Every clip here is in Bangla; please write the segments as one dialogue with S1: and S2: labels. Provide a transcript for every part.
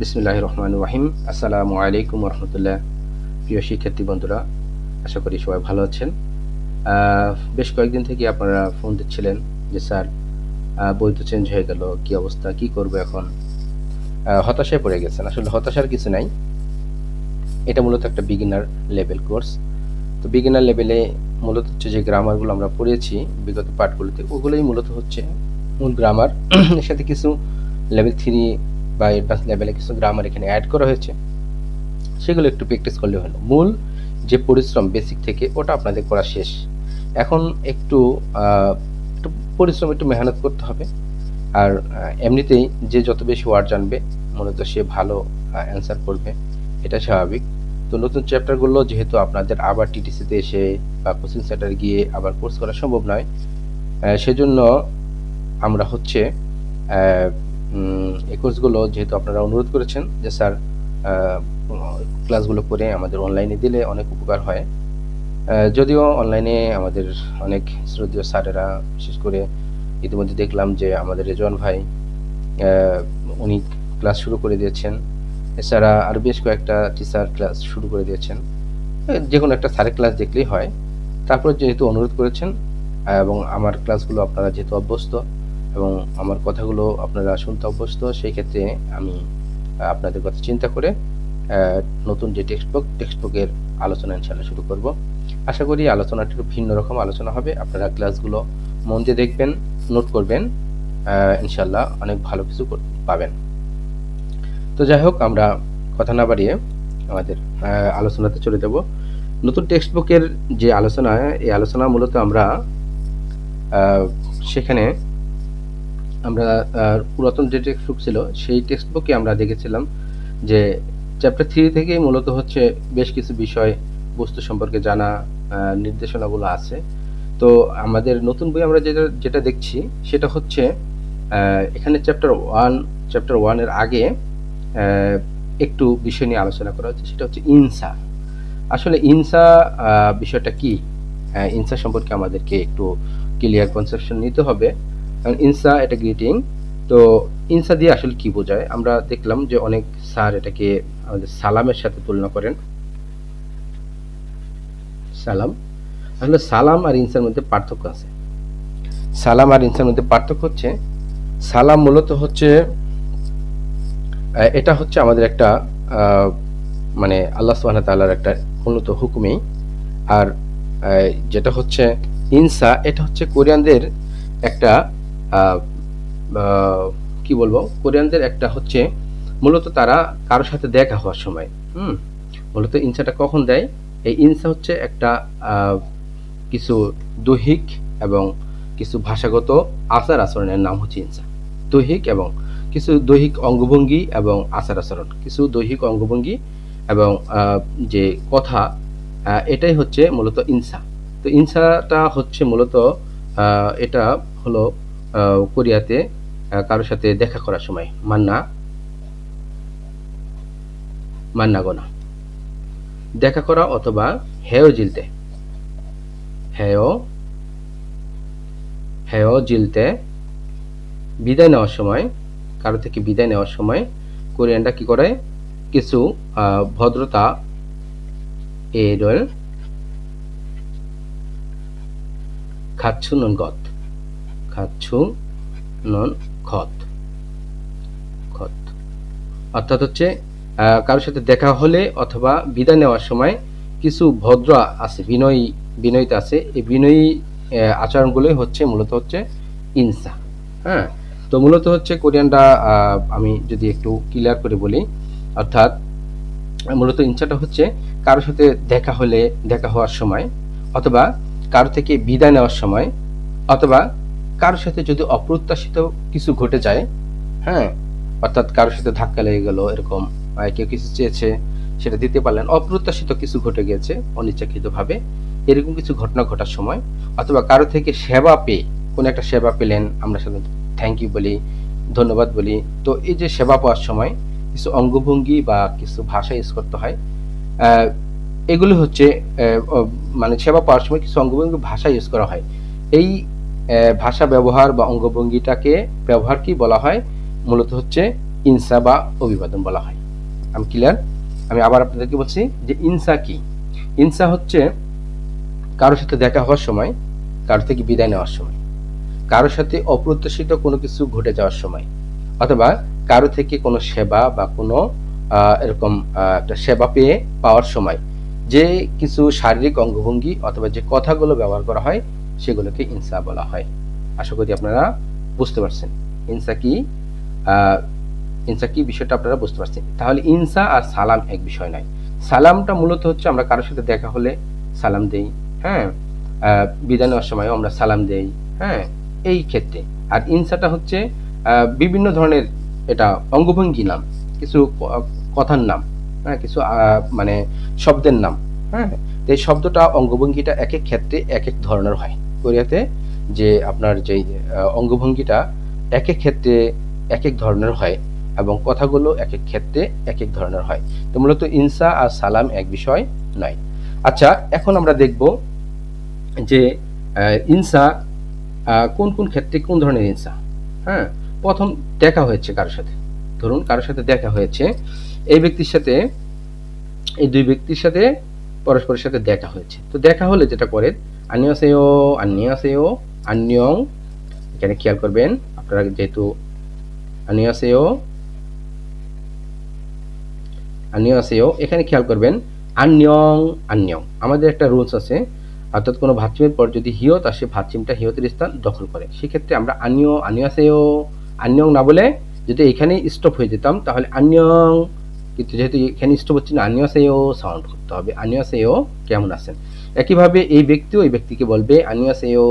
S1: বিসমিল্লাহির রহমানির রহিম। আসসালামু আলাইকুম রহমতুল্লাহ। প্রিয় শিক্ষার্থী বন্ধুরা, আশা করি সবাই ভালো আছেন। বেশ কয়েকদিন থেকে আপনারা ফোন দিচ্ছিলেন যে স্যার বই তো চেঞ্জ হয়ে গেল, কি অবস্থা, কি করবো এখন। হতাশায় পড়ে গেছেন। আসলে হতাশার কিছু নাই, এটা মূলত একটা বিগিনার লেভেল কোর্স। তো বিগিনার লেভেলে মূলত হচ্ছে যে গ্রামারগুলো আমরা পড়েছি বিগত পাঠগুলোতে, ওগুলোই মূলত হচ্ছে মূল গ্রামার। এর সাথে কিছু লেভেল 3 বা অ্যাডভান্স লেভেলে কিছু গ্রামার এখানে অ্যাড করা হয়েছে, সেগুলো একটু প্র্যাকটিস করলে হলো। মূল যে পরিশ্রম বেসিক থেকে ওটা আপনাদের করা শেষ। এখন একটু একটু পরিশ্রম, একটু মেহনত করতে হবে। আর এমনিতেই যে যত বেশি ওয়ার্ড জানবে মূলত সে ভালো অ্যান্সার করবে, এটা স্বাভাবিক। তো নতুন চ্যাপ্টারগুলো যেহেতু আপনাদের আবার টিটিসিতে এসে বা কোচিং সেন্টারে গিয়ে আবার কোর্স করা সম্ভব নয়, সেজন্য আমরা হচ্ছে এই কোর্সগুলো যেহেতু আপনারা অনুরোধ করেছেন যে স্যার ক্লাসগুলো করে আমাদের অনলাইনে দিলে অনেক উপকার হয়। যদিও অনলাইনে আমাদের অনেক শ্রদ্ধেয় স্যারেরা, বিশেষ করে ইতিমধ্যে দেখলাম যে আমাদের রেজওয়ান ভাই উনি ক্লাস শুরু করে দিয়েছেন। এছাড়া আরও বেশ কয়েকটা টিচার ক্লাস শুরু করে দিয়েছেন। যে কোনো একটা স্যারের ক্লাস দেখলেই হয়। তারপর যেহেতু অনুরোধ করেছেন এবং আমার ক্লাসগুলো আপনারা যেহেতু অভ্যস্ত এবং আমার কথাগুলো আপনারা শুনতে অভ্যস্ত, সেই ক্ষেত্রে আমি আপনাদের কথা চিন্তা করে নতুন যে টেক্সটবুকের আলোচনা ইনশাআল্লাহ শুরু করব। আশা করি আলোচনাটা একটু ভিন্ন রকম আলোচনা হবে। আপনারা ক্লাসগুলো মন দিয়ে দেখবেন, নোট করবেন, ইনশাআল্লাহ অনেক ভালো কিছু পাবেন। তো যাই হোক, আমরা কথা না বাড়িয়ে আমাদের আলোচনাতে চলে যাব। নতুন টেক্সটবুকের যে আলোচনা, এই আলোচনা মূলত আমরা সেখানে আমরা পুরাতন যে টেক্সটবুক ছিল সেই টেক্সটবুকে আমরা দেখেছিলাম যে চ্যাপ্টার 3 থেকে মূলত হচ্ছে বেশ কিছু বিষয় বস্তু সম্পর্কে জানা নির্দেশনাগুলো আছে। তো আমাদের নতুন বই আমরা যেটা দেখছি সেটা হচ্ছে এখানে চ্যাপ্টার 1 এর আগে একটু বিষয় নিয়ে আলোচনা করা হচ্ছে, সেটা হচ্ছে ইনসা। আসলে ইনসা বিষয়টা কি, ইনসা সম্পর্কে আমাদেরকে একটু ক্লিয়ার কনসেপশন নিতে হবে। কারণ ইনসা এটা গ্রিটিং। তো ইনসা দিয়ে আসলে কি বোঝায়, আমরা দেখলাম যে অনেক স্যার এটাকে আমাদের সালামের সাথে তুলনা করেন। সালাম, আসলে সালাম আর ইনসার মধ্যে পার্থক্য আছে। সালাম আর ইনসার মধ্যে পার্থক্য হচ্ছে, সালাম মূলত হচ্ছে এটা হচ্ছে আমাদের একটা মানে আল্লাহ সুবহানাহু ওয়া তাআলার একটা মূলত হুকুমই। আর যেটা হচ্ছে ইনসা, এটা হচ্ছে কোরিয়ানদের একটা কি বলবো, কোরিয়ানদের একটা হচ্ছে মূলত তারা কারোর সাথে দেখা হওয়ার সময় মূলত ইনসাটা কখন দেয়। এই ইনসা হচ্ছে একটা কিছু দৈহিক এবং কিছু ভাষাগত আচার আচরণের নাম হচ্ছে ইনসা। দৈহিক এবং কিছু দৈহিক অঙ্গভঙ্গি এবং আচার আচরণ, কিছু দৈহিক অঙ্গভঙ্গি এবং যে কথা, এটাই হচ্ছে মূলত ইনসা। তো ইনসাটা হচ্ছে মূলত এটা হলো কোরিয়াতে কারোর সাথে দেখা করার সময় মান্নাগোনা দেখা করা, অথবা হেয় জিলতে বিদায় নেওয়ার সময়, কারো থেকে বিদায় নেওয়ার সময় কোরিয়ানরা কি করে, কিছু ভদ্রতা এর খাচ্ছু নন খত, অর্থাৎ হচ্ছে কারোর সাথে দেখা হলে অথবা বিদায় নেওয়ার সময় কিছু ভদ্র আছে, বিনয়িতা আছে। এই বিনয়ী আচরণগুলোই হচ্ছে মূলত হচ্ছে ইনসা। হ্যাঁ, তো মূলত হচ্ছে কোরিয়ানরা, আমি যদি একটু ক্লিয়ার করে বলি, অর্থাৎ মূলত ইনসাটা হচ্ছে কারোর সাথে দেখা হওয়ার সময়, অথবা কারো থেকে বিদায় নেওয়ার সময়, অথবা কারোর সাথে যদি অপ্রত্যাশিত কিছু ঘটে যায়। হ্যাঁ, অর্থাৎ কারোর সাথে ধাক্কা লেগে গেল, এরকম কেউ কিছু চেয়েছে সেটা দিতে পারলেন, অপ্রত্যাশিত কিছু ঘটে গেছে অনিচ্ছাকৃতভাবে, এরকম কিছু ঘটনা ঘটার সময়, অথবা কারো থেকে সেবা পেয়ে, কোনো একটা সেবা পেলেন, আমরা সাধারণত থ্যাংক ইউ বলি, ধন্যবাদ বলি। তো এই যে সেবা পাওয়ার সময় কিছু অঙ্গভঙ্গি বা কিছু ভাষা ইউজ করতে হয়। এগুলো হচ্ছে মানে সেবা পাওয়ার সময় কিছু অঙ্গভঙ্গি ভাষা ইউজ করা হয়। এই ভাষা ব্যবহার বা অঙ্গভঙ্গিটাকে ব্যবহার কি বলা হয়, মূলত হচ্ছে ইনসা বা অভিবাদন বলা হয়। আমি ক্লিয়ার? আমি আবার আপনাদেরকে বলছি যে ইনসা কি। ইনসা হচ্ছে কারোর সাথে দেখা হওয়ার সময়, কারো থেকে বিদায় নেওয়ার সময়, কারোর সাথে অপ্রত্যাশিত কোনো কিছু ঘটে যাওয়ার সময়, অথবা কারো থেকে কোনো সেবা বা কোনো এরকম একটা সেবা পেয়ে পাওয়ার সময় যে কিছু শারীরিক অঙ্গভঙ্গি অথবা যে কথাগুলো ব্যবহার করা হয় সেগুলোকে ইনসা বলা হয়। আশা করি আপনারা বুঝতে পারছেন ইনসা কি। ইনসা কি বিষয়টা আপনারা বুঝতে পারছেন। তাহলে ইনসা আর সালাম এক বিষয় নয়। সালামটা মূলত হচ্ছে আমরা কারোর সাথে দেখা হলে সালাম দেই, হ্যাঁ, বিদায় নেওয়ার সময় আমরা সালাম দেই, হ্যাঁ, এই ক্ষেত্রে। আর ইনসাটা হচ্ছে বিভিন্ন ধরনের, এটা অঙ্গভঙ্গি নাম, কিছু কথার নাম, হ্যাঁ, কিছু মানে শব্দের নাম, হ্যাঁ। এই শব্দটা অঙ্গভঙ্গিটা এক এক ক্ষেত্রে এক এক ধরনের হয়। কোরিয়াতে যে আপনার যেই অঙ্গভঙ্গিটা এক এক ক্ষেত্রে এক এক ধরনের হয় এবং কথাগুলো এক এক ক্ষেত্রে এক এক ধরনের হয়। তো মূলত ইনসা আর সালাম এক বিষয় নয়। আচ্ছা, এখন আমরা দেখব যে ইনসা কোন কোন ক্ষেত্রে কোন ধরনের ইনসা। হ্যাঁ, প্রথম দেখা হয়েছে কারোর সাথে, ধরুন কারোর সাথে দেখা হয়েছে, এই ব্যক্তির সাথে, এই দুই ব্যক্তির সাথে পরস্পরের সাথে দেখা হয়েছে। তো দেখা হলে যেটা করেন আন্নিয়সেও আন্নিয়সেও আন্নিয়ং, এখানে খেয়াল করবেন আপনারা, যেহেতু আন্নিয়সেও আন্নিয়সেও, এখানে খেয়াল করবেন আন্নিয়ং আন্নিয়ং, আমাদের একটা রুলস আছে, অর্থাৎ কোনো ভাতচিমের পর যদি হিয়ত আসে, ভাতচিমটা হিয়তের স্থান দখল করে, সেক্ষেত্রে আমরা আন্নিয়সেও আন্নিয়ং না বলে যদি এখানে স্টপ হয়ে যেতাম তাহলে আন্নিয়ং, কিন্তু যেহেতু এখানে স্টপ হচ্ছে না, আন্নিয়সেও সাউন্ড করতে হবে, আন্নিয়সেও কেমন আছেন। একইভাবে এই ব্যক্তিও এই ব্যক্তিকে বলবে আন্নিয়সেও,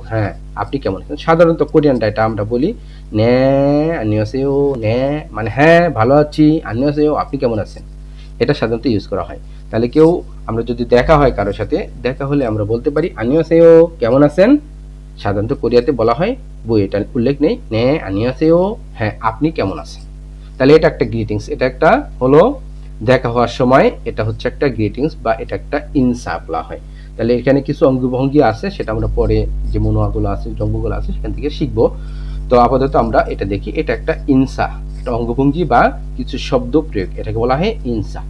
S1: হ্যাঁ আপনি কেমন আছেন। সাধারণত কোরিয়ানটা এটা আমরা বলি নে আন্নিয়সেও, নে মানে হ্যাঁ ভালো আছি, আন্নিয়সেও আপনি কেমন আছেন, এটা সাধারণত ইউজ করা হয়। তাহলে কেউ, আমরা যদি দেখা হয় কারোর সাথে, দেখা হলে আমরা বলতে পারি আন্নিয়সেও কেমন আছেন। সাধারণত কোরিয়াতে বলা হয় বই, এটা উল্লেখ নেই, নে আন্নিয়সেও হ্যাঁ আপনি কেমন আছেন। তাহলে এটা একটা গ্রিটিংস, এটা একটা হলো দেখা হওয়ার সময়, এটা হচ্ছে একটা গ্রিটিংস বা এটা একটা ইনসা বলা হয়। তাহলে এখানে কিছু অঙ্গভঙ্গি আছে, সেটা আমরা পরে যে মনোয়াগুলো আছে, জঙ্গগুলো আছে সেখান থেকে শিখবো। তো আপাতত আমরা এটা দেখি, এটা একটা ইনসা, একটা অঙ্গভঙ্গি বা কিছু শব্দ প্রয়োগ, এটাকে বলা হয় ইনসা।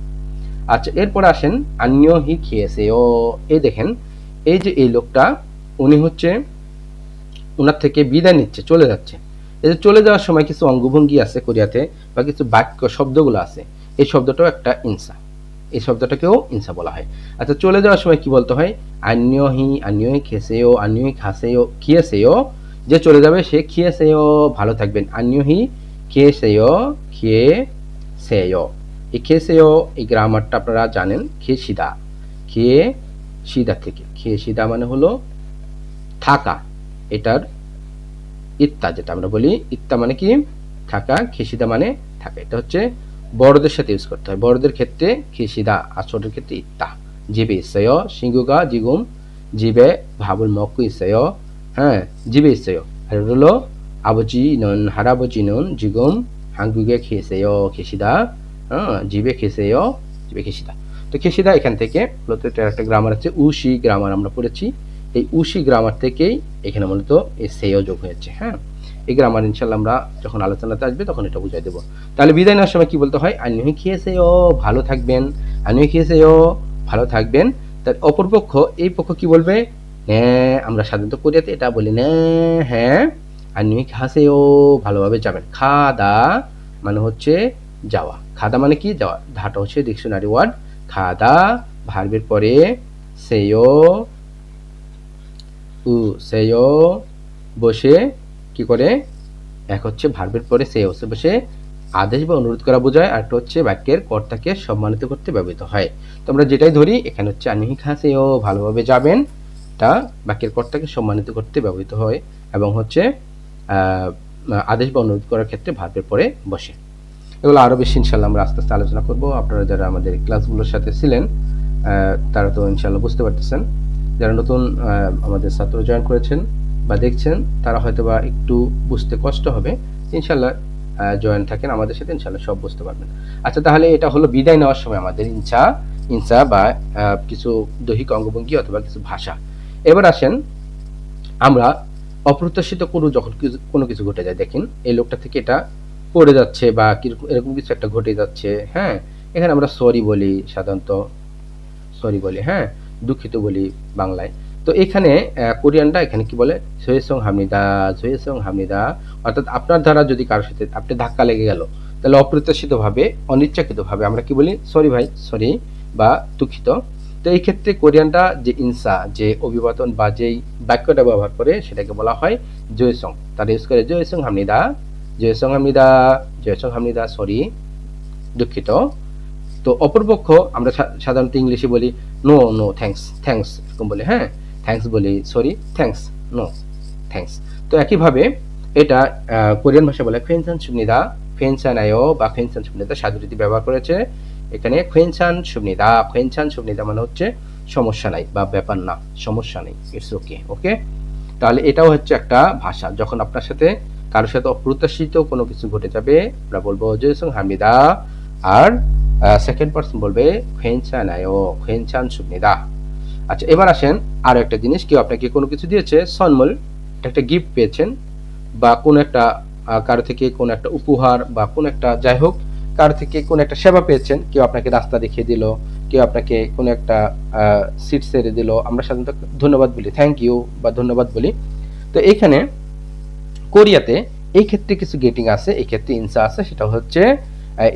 S1: আচ্ছা, এরপর আসেন আন্য হি খেয়েছে ও, এই দেখেন এই যে এই লোকটা, উনি হচ্ছে ওনার থেকে বিদায় নিচ্ছে, চলে যাচ্ছে। এই যে চলে যাওয়ার সময় কিছু অঙ্গভঙ্গি আছে কোরিয়াতে বা কিছু বাক্য শব্দগুলো আছে, এই শব্দটাও একটা ইনসা, এই শব্দটাকেও ইনসা বলা হয়। আচ্ছা, চলে যাওয়ার সময় কি বলতে হয়, আন্যহি খেসেও, আন্যহি খাসেও খিয়েছেও, যে চলে যাবে সে খিয়েছেও ভালো থাকবেন, আন্যহি খেয়েছেও খেয়েছেও। এই খেয়েছেও এই গ্রামারটা আপনারা জানেন, খেয়ে সিদা থেকে, খেয়ে সিদা মানে হলো থাকা, এটার ইত্তা যেটা আমরা বলি, ইত্তা মানে কি থাকা, খেসিদা মানে থাকা, এটা হচ্ছে বড়দের সাথে ইউজ করতে হয়, বড়দের ক্ষেত্রে খেসিদা আর ছোটের ক্ষেত্রে ইত্তা। জিবে ইসয় সিঙ্গুগা জিগুম, জিবে ভাবুল মক্কু ইসয়, হ্যাঁ জিবে ইসয়, আর হলো আবজি নন হারাবজি নন জিগুম হাঙ্গুগে খেসেয় খেসিদা, হ্যাঁ জিবে খেসেয় জিবে খেসিদা। তো খেসিদা এখান থেকে মূলত এটার একটা গ্রামার আছে, উশি গ্রামার আমরা পড়েছি, এই উশি গ্রামার থেকেই এখানে মূলত এই সেও যোগ হয়েছে। হ্যাঁ, এই গ্রামার ইনশাল্লাহ আমরা যখন আলোচনাতে আসবে তখন এটা বুঝাই দেবো। তাহলে বিদায় নেওয়ার সময় কি বলতে হয়, আন্যহি খেয়েছেও ভালো থাকবেন, আন্যহি খেয়েছেও ভালো থাকবেন। তার অপরপক্ষ, এই পক্ষ কি বলবে, হ্যাঁ আমরা সাধারণত কোরিয়াতে এটা বলি না, হ্যাঁ আন্যহি খাসেও ভালোভাবে যাবেন। খাদা মানে হচ্ছে যাওয়া, খাদা মানে কি যাওয়া, ধাটা হচ্ছে ডিকশনারি ওয়ার্ড, খাদা ভার্বের পরে সেও সেও বসে কি করে, এক হচ্ছে ভার্বের পরে সে বসে আদেশ বা অনুরোধ করা বোঝায়, আর একটা হচ্ছে বাক্যের কর্তাকে সম্মানিত করতে ব্যবহৃত হয়। তো আমরা যেটাই ধরি, এখানে হচ্ছে আনিহি খাসেও ভালোভাবে যাবেন, তা বাক্যের কর্তাকে সম্মানিত করতে ব্যবহৃত হয় এবং হচ্ছে আদেশ বা অনুরোধ করার ক্ষেত্রে ভার্বের পরে বসে। এগুলো আরও বেশি ইনশাল্লাহ আমরা আস্তে আস্তে আলোচনা করবো। আপনারা যারা আমাদের ক্লাসগুলোর সাথে ছিলেন তারা তো ইনশাল্লাহ বুঝতে পারতেছেন, যারা নতুন আমাদের ছাত্র জয়েন করেছেন বা দেখছেন তারা হয়তো বা একটু বুঝতে কষ্ট হবে, ইনশাল্লাহ জয়েন থাকেন আমাদের সাথে, ইনশাল্লাহ সব বুঝতে পারবেন। আচ্ছা, তাহলে এটা হলো বিদায় নেওয়ার সময় আমাদের ইনসা বা কিছু দৈহিক অঙ্গভঙ্গি অথবা কিছু ভাষা। এবার আসেন আমরা অপ্রত্যাশিত যখন কোনো কিছু ঘটে যায়, দেখেন এই লোকটা থেকে এটা পড়ে যাচ্ছে বা এরকম কিছু একটা ঘটে যাচ্ছে, হ্যাঁ, এখানে আমরা সরি বলি, সাধারণত সরি বলি, হ্যাঁ, দুঃখিত বলি বাংলায়। তো এখানে কোরিয়ানরা এখানে কি বলে, জয়েসং হামনিদা, জয়েসং হামনিদা। অর্থাৎ আপনার দ্বারা যদি কারোর সাথে আপনি ধাক্কা লেগে গেল, তাহলে অপ্রত্যাশিতভাবে, অনিচ্ছাকৃতভাবে আমরা কি বলি, সরি ভাই, সরি বা দুঃখিত। তো এই ক্ষেত্রে কোরিয়ানরা যে ইনসা, যে অভিবাদন বা যেই বাক্যটা ব্যবহার করে সেটাকে বলা হয় জয়েসং। তারা ইউজ করে জয়েসং হামনিদা, জয়েসং হামনিদা, জয়েসং হামনিদা, সরি, দুঃখিত। তো অপরপক্ষ আমরা সাধারণত ইংলিশে বলি নো নো থ্যাঙ্কস, থ্যাঙ্কস এরকম বলি, হ্যাঁ, থ্যাঙ্কস বলি, সরি, থ্যাঙ্কস, নো, থ্যাঙ্কস। তো একইভাবে এটা কোরিয়ান ভাষা বলে খোয়েনসান সুবনিদা, খোয়েনসানায়ো বা খোয়েনসান সুবনিদা সাধুরীতি ব্যবহার করেছে এখানে। খোয়েনসান সুবনিদা, খোয়েনসান সুবনিদা মানে হচ্ছে সমস্যা নাই বা ব্যাপার না, সমস্যা নেই, ইটস ওকে, ওকে। তাহলে এটাও হচ্ছে একটা ভাষা, যখন আপনার সাথে কারোর সাথে অপ্রত্যাশিত কোনো কিছু ঘটে যাবে আমরা বলবো জয়সং হামিদা, আর সেকেন্ড পারসন বলবে খোয়েনসানায়ো, খোয়েনসান সুবনিদা। আচ্ছা, এবার আসেন আরো একটা জিনিস, কেউ আপনাকে কোনো কিছু দিয়েছে, সনমুল, একটা গিফট পেয়েছেন বা কোনো একটা কারো থেকে কোনো একটা উপহার বা কোনো একটা, যাই হোক, কারো থেকে কোনো একটা সেবা পেয়েছেন, কেউ আপনাকে রাস্তা দেখিয়ে দিল, কেউ আপনাকে কোনো একটা সিট ছেড়ে দিল, আমরা সাধারণত ধন্যবাদ বলি, থ্যাংক ইউ বা ধন্যবাদ বলি। তো এইখানে কোরিয়াতে এই ক্ষেত্রে কিছু গেটিং আছে, এই ক্ষেত্রে ইনসা আছে, সেটা হচ্ছে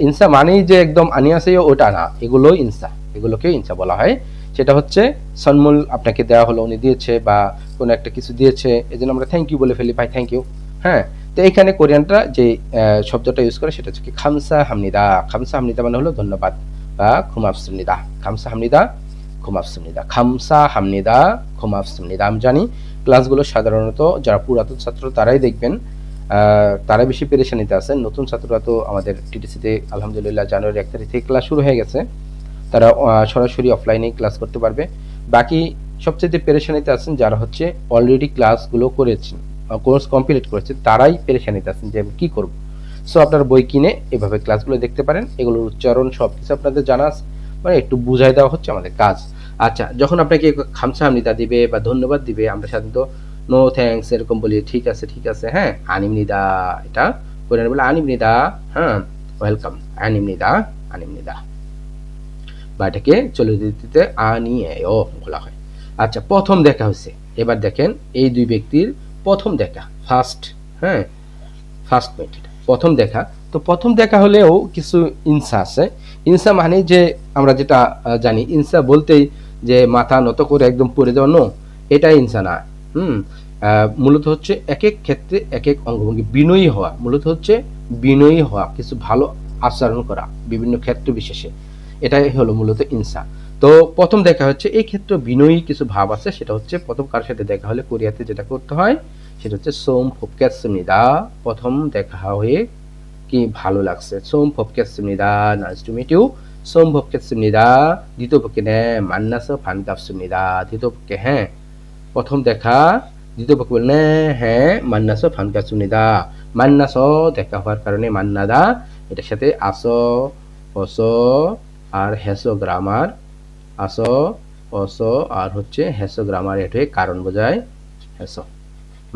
S1: ইনসা মানেই যে একদম আনিয়াসে ওটা না, এগুলো ইনসা, এগুলোকে ইনসা বলা হয়। সেটা হচ্ছে সন্মুল আপনাকে দেওয়া হলো, উনি দিয়েছে বা কোনো একটা কিছু দিয়েছে, এই জন্য আমরা থ্যাংক ইউ বলে ফেলি, ভাই থ্যাংক ইউ, হ্যাঁ। তো এখানে কোরিয়ানরা যে শব্দটা ইউজ করে সেটা হচ্ছে কি খামসা হামনিদা, খামসা হামনিদা মানে হলো ধন্যবাদ বা খুমাবসুমনিদা, খামসা হামনিদা, খুমাবসুমনিদা, খামসা হামনিদা, খুমাবসুমনিদা। আমি জানি ক্লাসগুলো সাধারণত যারা পুরাতন ছাত্র তারাই দেখবেন, তারা বেশি পেরেশানিতে আছেন। নতুন ছাত্ররা তো আমাদের টিটিসিতে আলহামদুলিল্লাহ জানুয়ারি 1 তারিখ থেকে ক্লাস শুরু হয়ে গেছে, তারা সরাসরি অফলাইনে ক্লাস করতে পারবে। বাকি সবচেয়ে পেরেশানিতে আছেন যারা হচ্ছে অলরেডি ক্লাসগুলো করেছেন, কোর্স কমপ্লিট করেছে, তারাই পেরেশানিতে আছেন যে আমি কি করব। সো আপনারা বই কিনে এভাবে ক্লাসগুলো দেখতে পারেন, এগুলোর উচ্চারণ সব কিছু আপনাদের জানা আছে, মানে একটু বুঝাই দেওয়া হচ্ছে আমাদের কাজ। আচ্ছা, যখন আপনাকে খামসা হামনিদা দিবে বা ধন্যবাদ দিবে, আমরা সাধারণত নো থ্যাঙ্কস এরকম বলি, ঠিক আছে ঠিক আছে, হ্যাঁ, আনিমনিদা, এটা কোরিয়ান বলে আনিমনিদা, হ্যাঁ, ওয়েলকাম, আনিমনিদা, আনিমনিদা, বা এটাকে চলে দিতে আনিয়েও বলা হয়। আচ্ছা, প্রথম দেখা হয়েছে, এবার দেখেন এই দুই ব্যক্তির প্রথম দেখা, ফার্স্ট, হ্যাঁ, ফার্স্ট মিট, প্রথম দেখা। তো প্রথম দেখা হলেও কিছু ইনসা আছে। ইনসা মানে যে আমরা যেটা জানি, ইনসা বলতেই যে মাথা নত করে একদম পড়ে যাওয়া, নো, এটা ইনসা না। মূলত হচ্ছে এক এক ক্ষেত্রে এক এক অঙ্গভঙ্গি, বিনয়ী হওয়া, মূলত হচ্ছে বিনয়ী হওয়া, কিছু ভালো আচরণ করা বিভিন্ন ক্ষেত্র বিশেষে, এটাই হলো মূলত ইনসা। তো প্রথম দেখা হচ্ছে এই ক্ষেত্রে বিনয়ী কিছু ভাব আছে, সেটা হচ্ছে প্রথম কারোর সাথে দেখা হলে কোরিয়াতে যেটা করতে হয় সেটা হচ্ছে সোম ফোপক্যাসমিদা, প্রথম দেখা হয়ে কি ভালো লাগছে, সোম ফোপক্যাসমিদা, নাইস টু মিট ইউ, সোম ফোপক্যাসমিদা। দ্বিতীয় পক্ষে নে মান্নাস ফানকাপসমিদা, দ্বিতীয় পক্ষে হ্যাঁ, প্রথম দেখা, দ্বিতীয় পক্ষ বললে হ্যাঁ, মান্নাস ফানকাপসমিদা, মান্নাস দেখা হওয়ার কারণে মান্নাদা, এটার সাথে আসো, অসো আর হেসো গ্রামার, আসো, অসো আর হচ্ছে হেসো গ্রামার, এটা কারণ বোঝায় হেসো,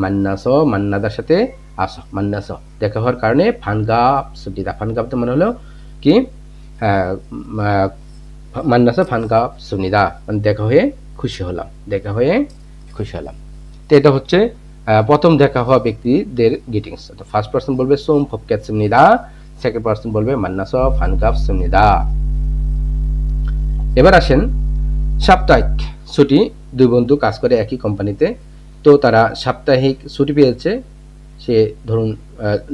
S1: মান্নাস, মান্নাদার সাথে আসো, মান্নাস দেখা হওয়ার কারণে ফানগাপ সুনিদা, ফানগাপ তো মানে হলো কি মান্নাস ফানগাপ সুনিদা, মানে দেখা হয়ে খুশি হলাম, দেখা হয়ে খুশি হলাম। তো এটা হচ্ছে প্রথম দেখা হওয়া ব্যক্তিদের গ্রিটিংস। তো ফার্স্ট পারসন বলবে সোম ফপক্যাত সুনিদা, সেকেন্ড পারসন বলবে মান্নাস ফানগাপ সুনিদা। এবার আসেন সাপ্তাহিক ছুটি, দুই বন্ধু কাজ করে একই কোম্পানিতে, তো তারা সাপ্তাহিক ছুটি পেয়েছে, সে ধরুন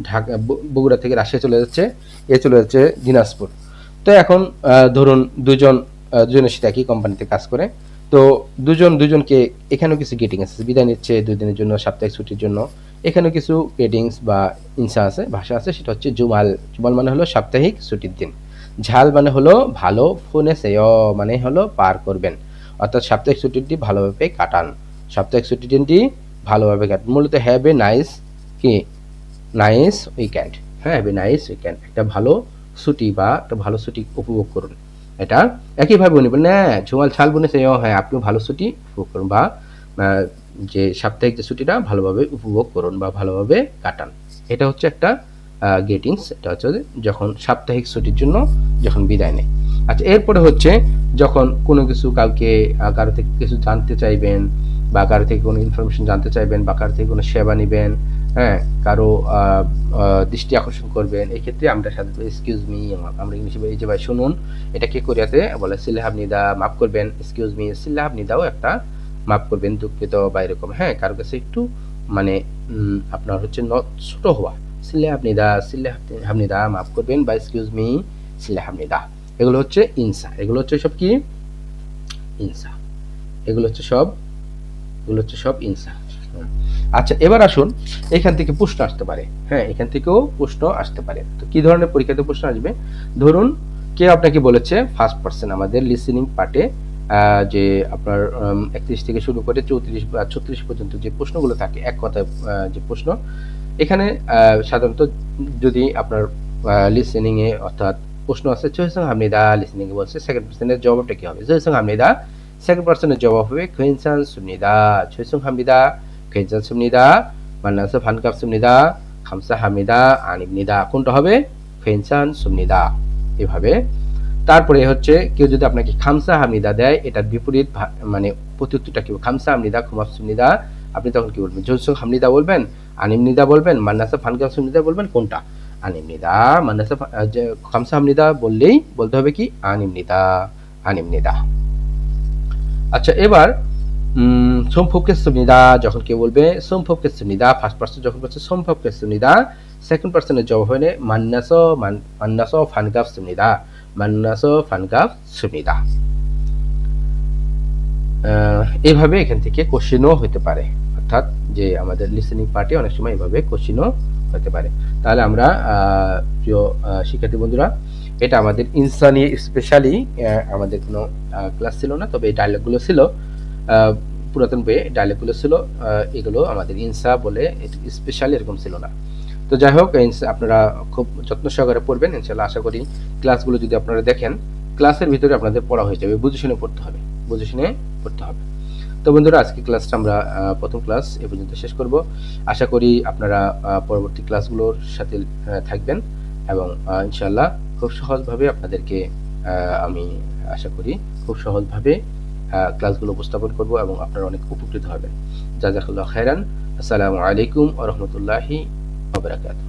S1: ঢাকা বগুড়া থেকে রাজশাহী চলে যাচ্ছে, এ চলে যাচ্ছে দিনাজপুর। তো এখন ধরুন দুজনের সাথে একই কোম্পানিতে কাজ করে, তো দুজনকে এখানেও কিছু গেটিং আছে, বিদায় নিচ্ছে 2 দিনের জন্য সাপ্তাহিক ছুটির জন্য, এখানেও কিছু গেটিংস বা ইনসা আছে, ভাষা আছে, সেটা হচ্ছে জুমাল, জুমাল মানে হলো সাপ্তাহিক ছুটির দিন, ঝাল মানে হলো ভালো, ফোনে সেয় মানে হলো পার করবেন, অর্থাৎ সাপ্তাহিক ছুটিটি ভালোভাবে কাটান, সাপ্তাহিক ছুটির দিনটি ভালোভাবে কাটান, মূলত হ্যাভ এ নাইস কি নাইস উইকেন্ড, হ্যাঁ, হ্যাভ এ নাইস উইকেন্ড, একটা ভালো ছুটি বা একটা ভালো ছুটি উপভোগ করুন। এটা একইভাবে উনি বলেন হ্যাঁ, ঝুমাল ছাল বনেছে, হ্যাঁ, আপনিও ভালো ছুটি উপভোগ করুন বা যে সাপ্তাহিক যে ছুটিটা ভালোভাবে উপভোগ করুন বা ভালোভাবে কাটান। এটা হচ্ছে একটা গ্রিটিংস, এটা হচ্ছে যখন সাপ্তাহিক ছুটির জন্য যখন বিদায় নেয়। আচ্ছা, এরপরে হচ্ছে যখন কোনো কিছু কাউকে কারো থেকে কিছু জানতে চাইবেন, বা কারো থেকে কোনো ইনফরমেশন জানতে চাইবেন, বা কারো থেকে কোনো সেবা নেবেন, হ্যাঁ, কারো দৃষ্টি আকর্ষণ করবেন, এই ক্ষেত্রে আমরা সাধারণত এক্সকিউজ মি, আমরা ইংলিশে এই যে ভাই শুনুন, এটা কি কোরিয়াতে বলে সিল্লাহাবনিদা, মাফ করবেন, এক্সকিউজ মি, সিল্লাহাবনিদাও একটা মাফ করবেন, দুঃখিত বা এরকম, হ্যাঁ, কারো কাছে একটু মানে আপনার হচ্ছে ছোট হওয়া, সিল্লাহাবনিদা, সিল্লাহাবনিদা মাফ করবেন, বা এক্সকিউজ মি, সিল্লাহাবনিদা, এগুলো হচ্ছে ইনসা, এগুলো হচ্ছে সব কি ইনসা, এগুলো হচ্ছে সব ইনসা। আচ্ছা, এবার আসুন, এখান থেকে প্রশ্ন আসতে পারে, হ্যাঁ, এখান থেকেও প্রশ্ন আসতে পারে। তো কি ধরনের পরীক্ষাতে প্রশ্ন আসবে? ধরুন কেউ আপনাকে বলেছে ফার্স্ট পার্সন আমাদের লিসেনিং পার্টে যে আপনার 31 থেকে শুরু করে 34 বা 36 পর্যন্ত যে প্রশ্নগুলো থাকে, এক কথায় যে প্রশ্ন, এখানে সাধারণত যদি আপনার লিসেনিং এ অর্থাৎ প্রশ্ন আছে চৈসং হামনিদা, লিসেনিং এ বলছে সেকেন্ড পার্সনের জবাবটা কি হবে? চৈসং হামনিদা, সেকেন্ড পার্সনের জবাব হবে খৈনসান সুমনিদা, চৈসং হামনিদা, খৈনসান সুমনিদা, মান্নাসা ফানকাপ সুমনিদা, খামসা হামনিদা, আনিবনিদা, কোনটা হবে? খৈনসান সুমনিদা, এভাবে। তারপরে হচ্ছে কেউ যদি আপনাকে খামসা হামনিদা দেয়, এটার বিপরীত মানে প্রত্যুত্তরটা কি? খামসা হামনিদা, খুমাস সুমনিদা, আপনি তখন কি বলবেন? জৈসং হামনিদা বলবেন, আনিমনিদা বলবেন, মান্নাসা ফানকাপ সুমনিদা বলবেন, কোনটা? আনিমনিদা, মান্নাসা খামসা হামনিদা বললেই বলতে হবে কি? আনিমনিদা, আনিমনিদা। আচ্ছা, এবার সমভবকেশ্বরনিদা, যখন কেউ বলবে সমভবকেশ্বরনিদা, ফার্স্ট পার্সন যখন বলছে সমভবকেশ্বরনিদা, সেকেন্ড পার্সনের জবাব হলে মান্নাসো ফানগাফ সুমনিদা, মান্নাসো ফানগাফ সুমনিদা। এইভাবে এখান থেকে কোশ্চেনও হতে পারে, অর্থাৎ যে আমাদের লিসেনিং পার্টে অনেক সময় এভাবে কোশ্চেনও হতে পারে। তাহলে আমরা প্রিয় শিক্ষার্থী বন্ধুরা, এটা আমাদের ইনসা নিয়ে স্পেশালি আমাদের কোনো ক্লাস ছিল না, তবে এই ডায়লগগুলো ছিল পুরাতন বইয়ে, ডায়লগগুলো ছিল, এগুলো আমাদের ইনসা বলে স্পেশালি এরকম ছিল না। তো যাই হোক, আপনারা খুব যত্ন সহকারে পড়বেন ইনশাল্লাহ। আশা করি ক্লাসগুলো যদি আপনারা দেখেন, ক্লাসের ভিতরে আপনাদের পড়া হয়ে যাবে, বুঝে শুনে পড়তে হবে, বুঝে শুনে পড়তে হবে। তো বন্ধুরা, আজকে ক্লাসটা আমরা প্রথম ক্লাস এ পর্যন্ত শেষ করব। আশা করি আপনারা পরবর্তী ক্লাসগুলোর সাথে থাকবেন, এবং ইনশাল্লাহ খুব সহজভাবে আপনাদেরকে আমি আশা করি খুব সহজভাবে ক্লাসগুলো উপস্থাপন করব, এবং আপনারা অনেক উপকৃত হবেন। জাযাকাল্লাহু খাইরান। আসসালামু আলাইকুম ওয়া রাহমাতুল্লাহি ওয়া বারাকাতুহু।